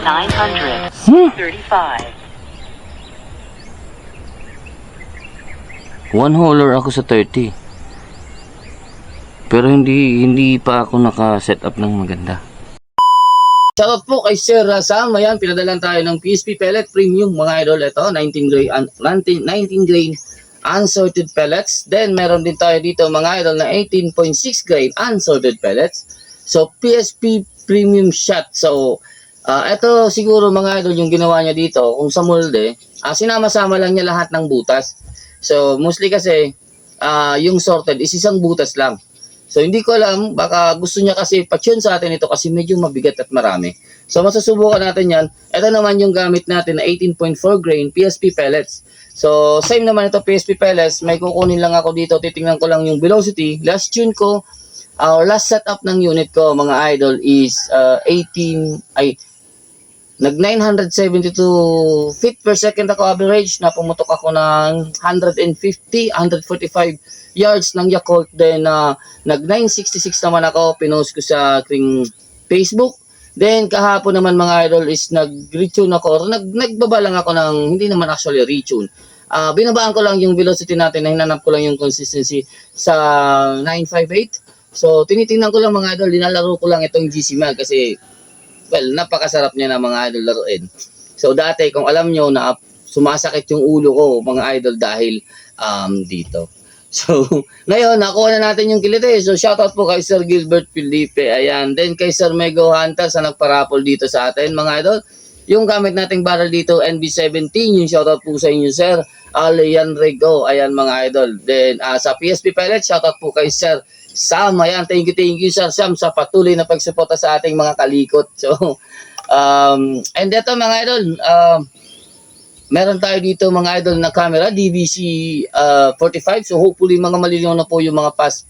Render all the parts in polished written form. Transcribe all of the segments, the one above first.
935. One hauler ako sa 30. Pero hindi pa ako naka-set up ng maganda. Shoutout po kay Sir Sam. Ayan, pinadalan tayo ng PSP pellet premium mga idol. Ito, 19 grain unsorted pellets. Then meron din tayo dito mga idol na 18.6 grain unsorted pellets. So PSP premium shot. So ito siguro mga idol yung ginawa niya dito. Kung sa molde, sinama-sama lang niya lahat ng butas. So mostly kasi yung sorted is isang butas lang. So hindi ko alam, baka gusto niya kasi pa-tune sa atin ito kasi medyo mabigat at marami. So masusubukan natin yan. Ito naman yung gamit natin na 18.4 grain PSP pellets. So same naman ito PSP pellets. May kukunin lang ako dito, titingnan ko lang yung velocity. Last tune ko, or last setup ng unit ko mga idol is nag 972 feet per second ako average. Napumutok ako ng 145 yards ng Yakult. Then nag 966 naman ako, pinost ko sa aking Facebook. Then kahapon naman mga idol is nag-retune ako, or nagbaba lang ako ng, hindi naman actually retune. Binabaan ko lang yung velocity natin, na hinanap ko lang yung consistency sa 958. So tinitingnan ko lang mga idol, linalaro ko lang itong GC Mag kasi well, napakasarap niya na mga idol laruin. So dati kung alam nyo na sumasakit yung ulo ko mga idol dahil dito. So, ngayon, nakuha na natin yung kilite. So, shoutout po kay Sir Gilbert Felipe. Ayan. Then, kay Sir Mego Hunter sa nagparapol dito sa atin, mga idol. Yung gamit nating barrel dito, NB17. Yung shoutout po sa inyo, Sir Alian Rego. Ayan, mga idol. Then, sa PSP Pellet, shoutout po kay Sir Sam. Ayan, thank you, Sir Sam, sa patuloy na pagsuporta sa ating mga kalikot. So, and ito, mga idol, meron tayo dito mga idol na camera, DVC 45. So hopefully mga malinaw na po yung mga past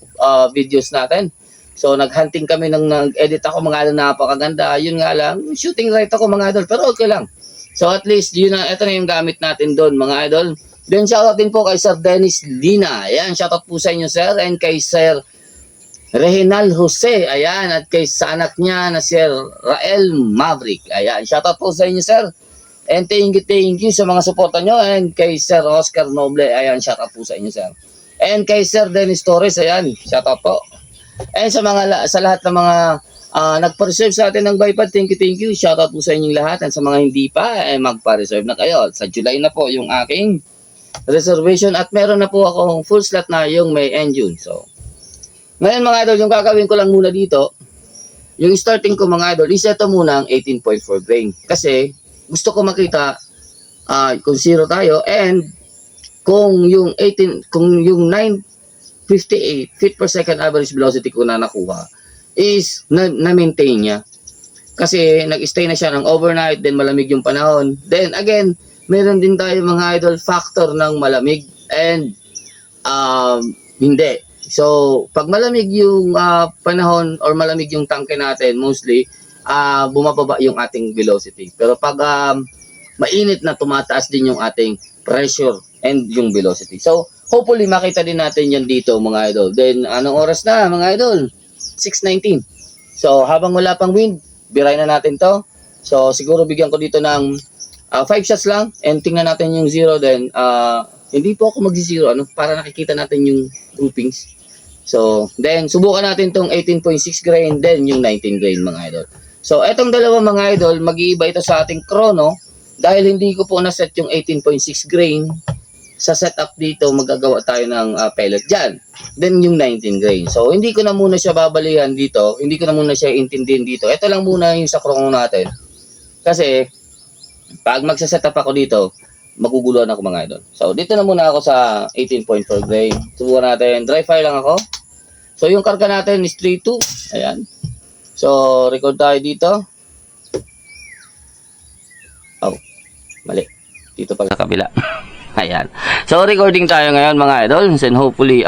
videos natin. So naghunting kami nag-edit ako mga idol, napakaganda. Yun nga lang, shooting right ako mga idol, pero okay lang. So at least yun na, ito na yung gamit natin doon mga idol. Then shoutout din po kay Sir Dennis Lina. Ayan, shoutout po sa inyo sir. And kay Sir Reginald Jose. Ayan, at kay sa anak niya na Sir Rael Maverick. Ayan, shoutout po sa inyo sir. And thank you sa mga suporta nyo. And kay Sir Oscar Noble, ayan, shout out po sa inyo, sir. And kay Sir Dennis Torres, ayan, shout out po. And sa lahat ng mga nagpa-reserve sa atin ng Bipad, thank you. Shout out po sa inyong lahat. And sa mga hindi pa, magpa-reserve na kayo. Sa July na po yung aking reservation. At meron na po akong full slot na yung may engine. So, ngayon mga idol, yung gagawin ko lang muna dito, yung starting ko mga idol, is ito muna ang 18.4 grain. Kasi, gusto ko makita kung zero tayo and kung yung 958 feet per second average velocity ko na nakuha is na-maintain niya. Kasi nag-stay na siya ng overnight, then malamig yung panahon. Then again, meron din tayo mga idol factor ng malamig and hindi. So, pag malamig yung panahon or malamig yung tanke natin, mostly bumababa yung ating velocity. Pero pag mainit na, tumataas din yung ating pressure and yung velocity. So, hopefully makita din natin yan dito mga idol. Then, anong oras na mga idol? 6:19. So, habang wala pang wind, biray na natin to. So, siguro bigyan ko dito ng 5 shots lang and tingnan natin yung zero. Then, hindi po ako mag-zero para nakikita natin yung groupings. So, then, subukan natin tong 18.6 grain, then yung 19 grain mga idol. So, etong dalawa mga idol, mag-iiba ito sa ating chrono dahil hindi ko po na-set yung 18.6 grain. Sa setup dito, magagawa tayo ng pellet dyan. Then, yung 19 grain. So, hindi ko na muna siya babalihan dito. Hindi ko na muna siya intindihin dito. Ito lang muna yung sa chrono natin. Kasi, pag magsa-setup ako dito, maguguluhan ako mga idol. So, dito na muna ako sa 18.4 grain. Subukan natin. Dry fire lang ako. So, yung karga natin is 3.2. Ayan. So, record tayo dito. Oh, mali. Dito pala sa kabila. Ayan. So, recording tayo ngayon mga idol. And hopefully,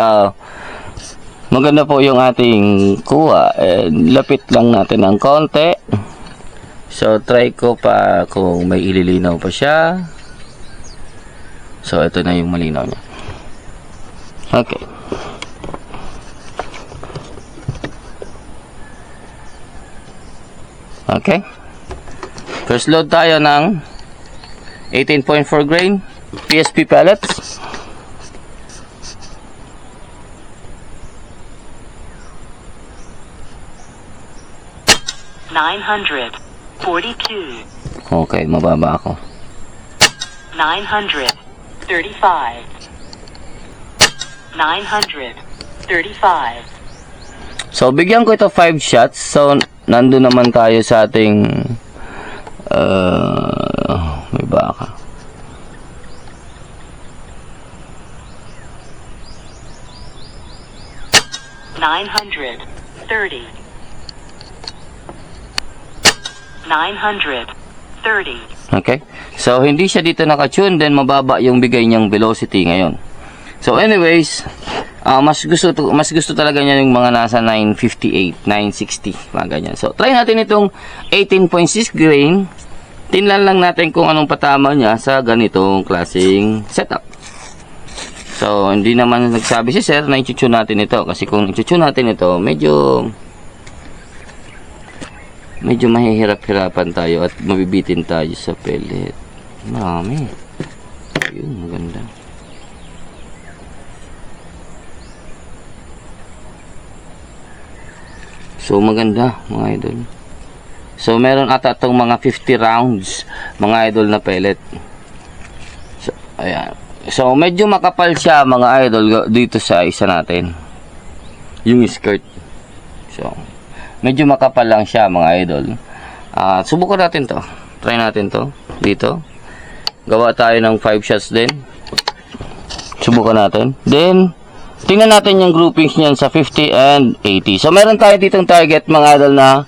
maganda po yung ating kuha. And lapit lang natin ng konti. So, try ko pa kung may ililinaw pa siya. So, ito na yung malinaw niya. Okay. Okay. First load tayo ng 18.4 grain PSP pellets. $942. Okay, mababa ako. $935. $935. So, bigyan ko ito 5 shots. So, nandun naman tayo sa ating may baka. $930. $930. Okay? So, hindi siya dito nakatune, then mababa yung bigay niyang velocity ngayon. So, anyways, mas gusto talaga niya yung mga nasa 958, 960, mga ganyan. So, try natin itong 18.6 grain. Tinlan lang natin kung anong patama niya sa ganitong klaseng setup. So, hindi naman nagsabi si sir na i-tune natin ito. Kasi kung i-tune natin ito, medyo mahihirap-hirapan tayo at mabibitin tayo sa pellet. Marami. Ayun, maganda. So, maganda, mga idol. So, meron ata itong mga 50 rounds, mga idol na pellet. So, ayan. So, medyo makapal siya, mga idol, dito sa isa natin. Yung skirt. So, medyo makapal lang siya, mga idol. Subukan natin to. Try natin to. Dito. Gawa tayo ng 5 shots din. Subukan natin. Then, tingnan natin yung groupings niyan sa 50 and 80. So, meron tayo ditong target, mga idol, na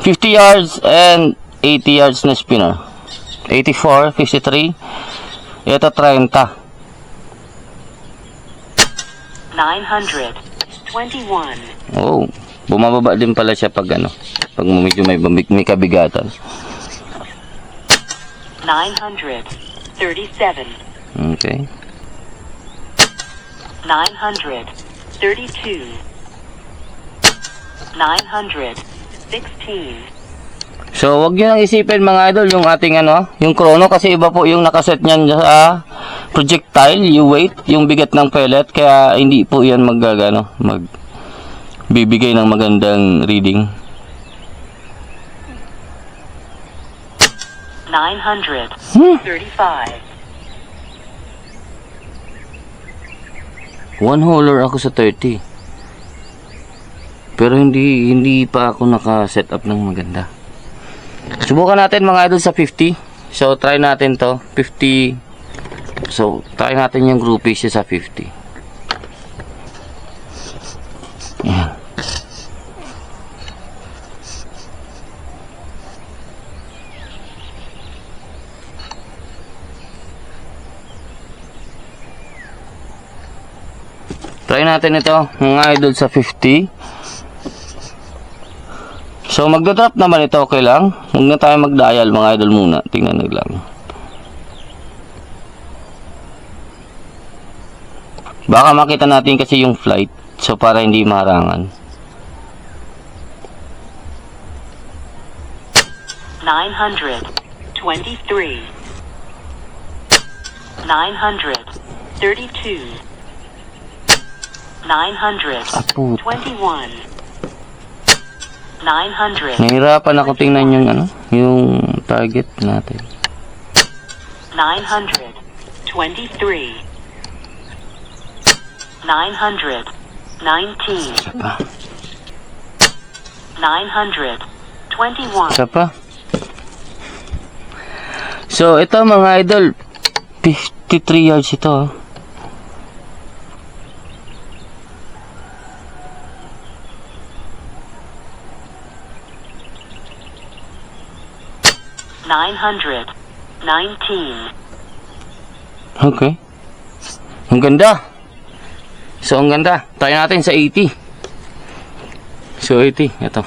50 yards and 80 yards na spinner. 84, 53. Ito, 30. 921. Oh, bumababa din pala siya pag pag medyo may kabigatan. 937. Okay. 932. 916. So, wag niyo nang isipin, mga idol, yung ating yung chrono, kasi iba po yung nakaset niyan sa projectile, yung weight, yung bigat ng pellet, kaya hindi po yan magbibigay ng magandang reading. 935. One holer ako sa 30. Pero hindi pa ako naka-set up ng maganda. Subukan natin, mga idol, sa 50. So, try natin to. 50. So, try natin yung groupings sa 50. Ayan. Try natin ito, mga idol, sa 50. So, magdadrop naman ito, okay lang. Huwag na tayo mag-dial, mga idol, muna. Tingnan na lang. Baka makita natin kasi yung flight. So, para hindi maharangan. 923. 932. 921. 900. Nahirapan ako tingnan yung yung target natin. 923. 919. 921. Isa pa. So, ito, mga idol, 53 yards ito. 919. Okay. Ang ganda. So, ang ganda. Try natin sa 80. So, 80. Ito.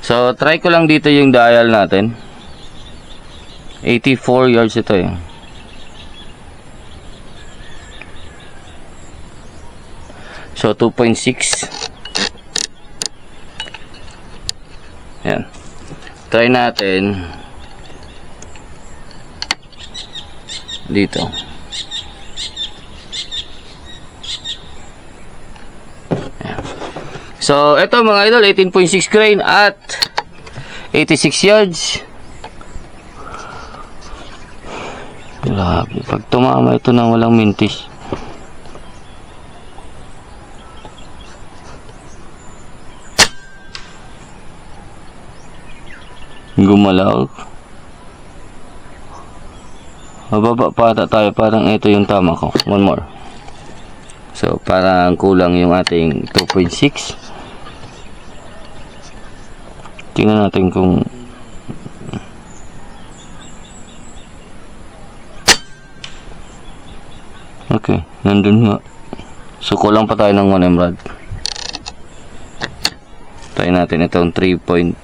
So, try ko lang dito yung dial natin. 84 yards ito eh. So, 2.6. try natin dito. Ayan. So, ito mga idol, 18.6 grain at 86 yards. Grabe, pag tumama ito na walang mintis. Gumalaw. Mababa pa ata tayo, parang ito yung tama ko. One more. So, parang kulang yung ating 2.6. Tingnan natin kung okay, nandun nga. So, kulang pa tayo ng 1 emerald. Try natin itong 3.6.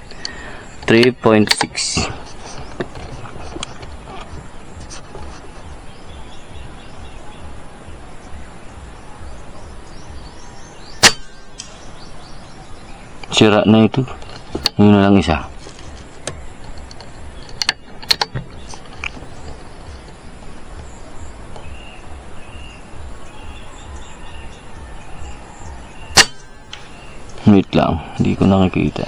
Sira na ito. Yun na lang isa. Wait lang, hindi ko nakikita.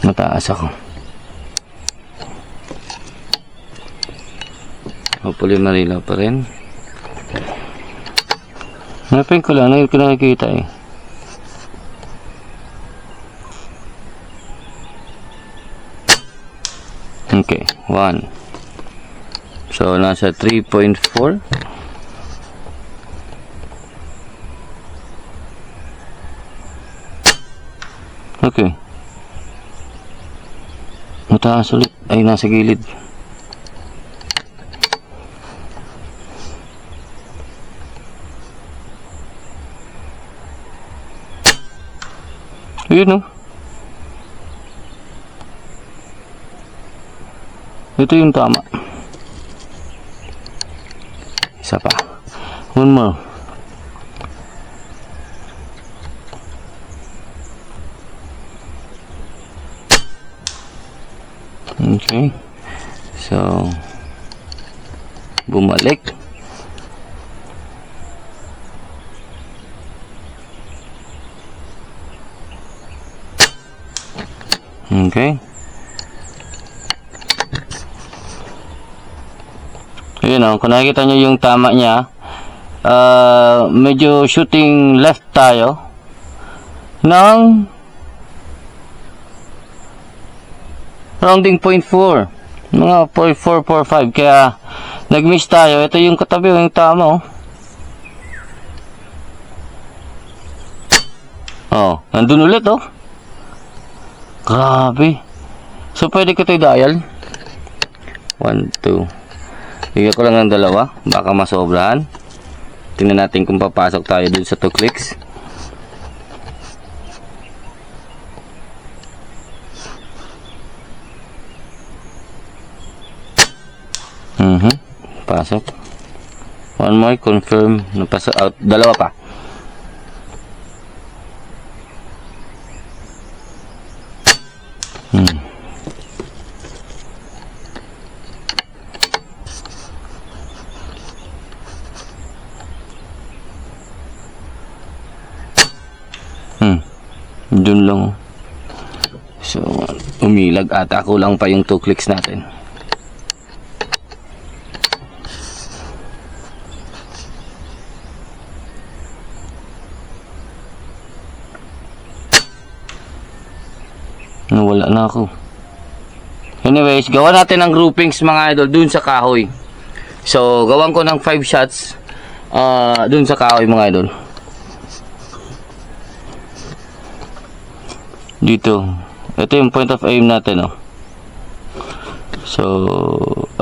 Mataas ako. Hopefully marilaw pa rin. Hanapin ko lang, hindi ko nakikita eh. Okay, 1. So, nasa 3.4. Okay. Mataas ulit. Ay, nasa gilid. Ayun, oh. Ito yung tama. Isa pa. One more. Okay. So, bumalik. Okay. Ayun o, kung nakikita nyo yung tama niya, medyo shooting left tayo ng rounding 0.4, mga 0.445, kaya nag-miss tayo. Ito yung katabi, yung tama oh, nandun ulit oh. Grabe. So pwede ko ito i-dial 1, 2. Bigyan ko lang ng 2, baka masobrahan. Tingnan natin kung papasok tayo dun sa 2 clicks. Pasok. One more, confirm. Napasok out. 2 pa. Dun lang. So, umilag ata. Kulang pa yung 2 clicks natin. Nawala na ako. Anyways, gawa natin ang groupings mga idol dun sa kahoy. So, gawan ko ng 5 shots dun sa kahoy mga idol. Dito. Ito yung point of aim natin, oh. So,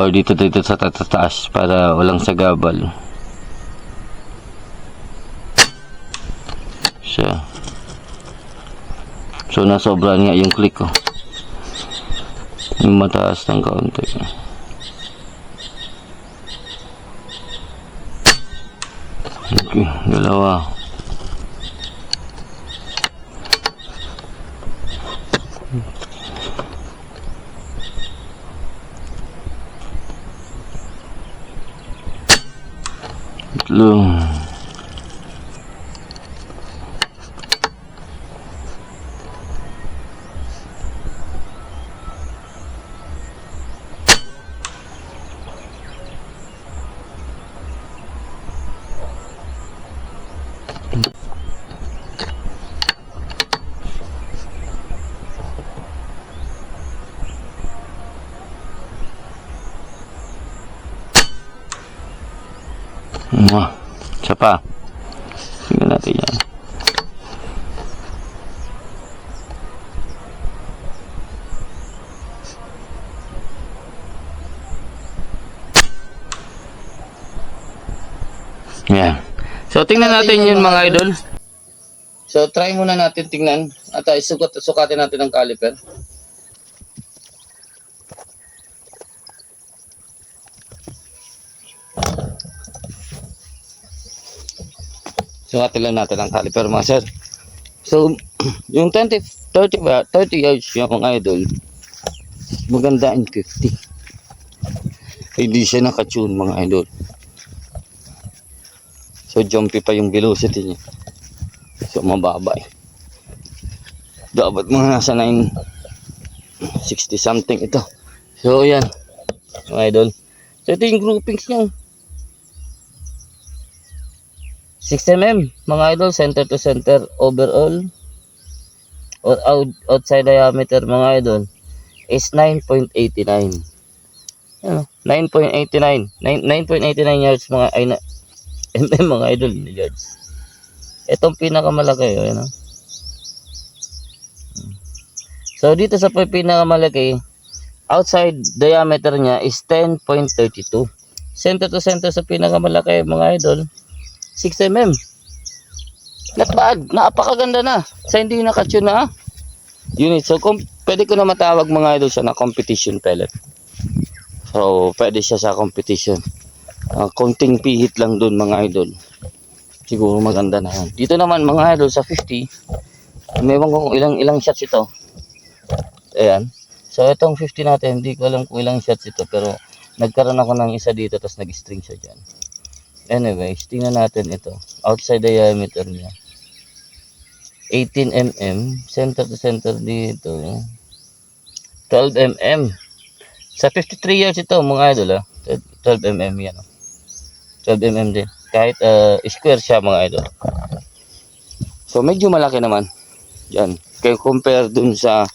dito sa taas para walang sagabal. Siya. So, nasobran nga yung click ko. Yung mataas ng kaunti. Okay, dalawa. Tatlo. Isa pa. Tingnan natin yan. Yan. So, tingnan natin yun mga idol. So, try muna natin tingnan. At sukatin natin ang caliper. Sukatin lang natin ang caliper mga sir. So, yung 30 yards yung mga idol, maganda in 50. Hindi siya nakatune mga idol. So, jumpy pa yung velocity niya. So, mababa eh. Dapat mga nasa 960 something ito. So, yan. Mga idol. So, ito yung groupings niya. 6mm, mga idol, center to center overall or outside diameter mga idol is 9.89. 9.89 yards mga mga idol, yards. Itong pinakamalaki, yun. So dito sa pinakamalaki, outside diameter niya is 10.32. Center to center sa pinakamalaki mga idol 6mm. Not bad. Napakaganda na. Sa hindi nakatune na unit. So, pwede ko na matawag mga idol siya na competition pellet. So, pwede siya sa competition. Konting pihit lang dun mga idol. Siguro maganda na yan. Dito naman mga idol sa 50. May ko kung ilang shots ito. Ayan. So, itong 50 natin, hindi ko alam kung ilang shots ito. Pero, nagkaroon ako ng isa dito, tapos nag-string siya dyan. Anyways, tingnan natin ito. Outside diameter niya. 18mm. Center to center dito. 12mm. Sa 53 yards ito, mga idol. 12mm yan. 12mm din. Kahit square siya, mga idol. So, medyo malaki naman. Yan. Kaya compare dun sa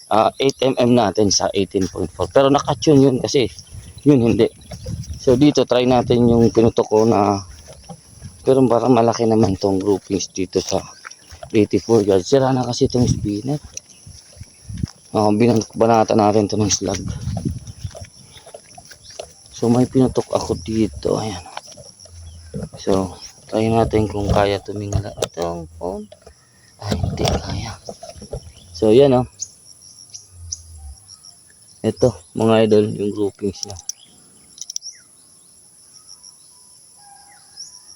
8mm natin sa 18.4. Pero nakatune yun kasi. Yun hindi. So dito try natin yung pinutok ko na, pero parang malaki naman tong groupings dito sa 84 yards. Sira na kasi itong spinet. Banatan natin ito ng slug. So may pinutok ako dito. Ayan. So try natin kung kaya tumingala itong phone. Ay hindi kaya. So yan o. Ito mga idol yung groupings niya.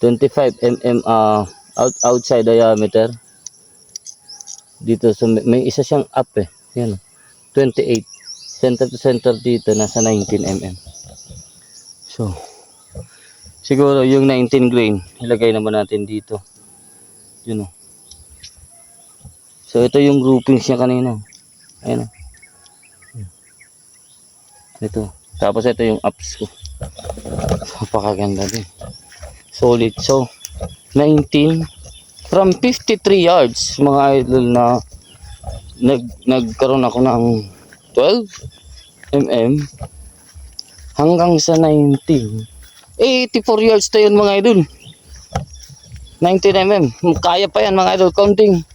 25mm outside diameter. Dito so may isa siyang up eh. Yan. 28. Center to center dito nasa 19mm. So siguro yung 19 grain ilagay naman natin dito. Yun oh. So ito yung groupings niya kanina. Ayun oh. Ito. Tapos ito yung ups ko. Napakaganda din. Solid. So, 19 from 53 yards mga idol na nagkaroon ako ng 12mm hanggang sa 19. 84 yards to yun mga idol. 19mm. Kaya pa yan mga idol. Counting.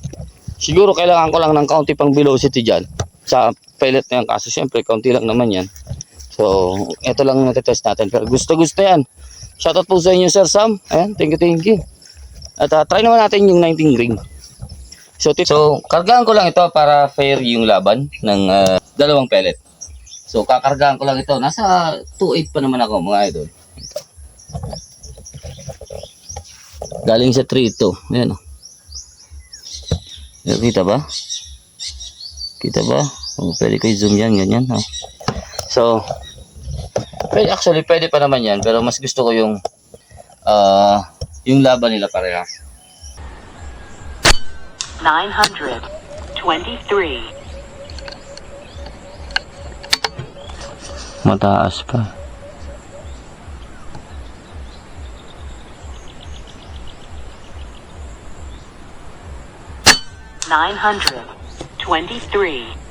Siguro kailangan ko lang ng kaunti pang velocity dyan sa pellet na yan. Kaso syempre, kaunti lang naman yan. So, ito lang natetest natin. Pero gusto yan. Shoutout po sa inyo Sir Sam. Ayan, thank you. At try naman natin yung 19 grain. So kargaan ko lang ito para fair yung laban ng dalawang pellet. So kakargaan ko lang ito. Nasa 2.8 pa naman ako mga idol. Ito. Galing sa 3-2. Ayan o. Kita ba? Kita ba? Oh, pwede ko i-zoom yan, ganyan. Oh. So, actually, pwede pa naman yan. Pero mas gusto ko yung laban nila parehas. 923. Mataas pa. $923.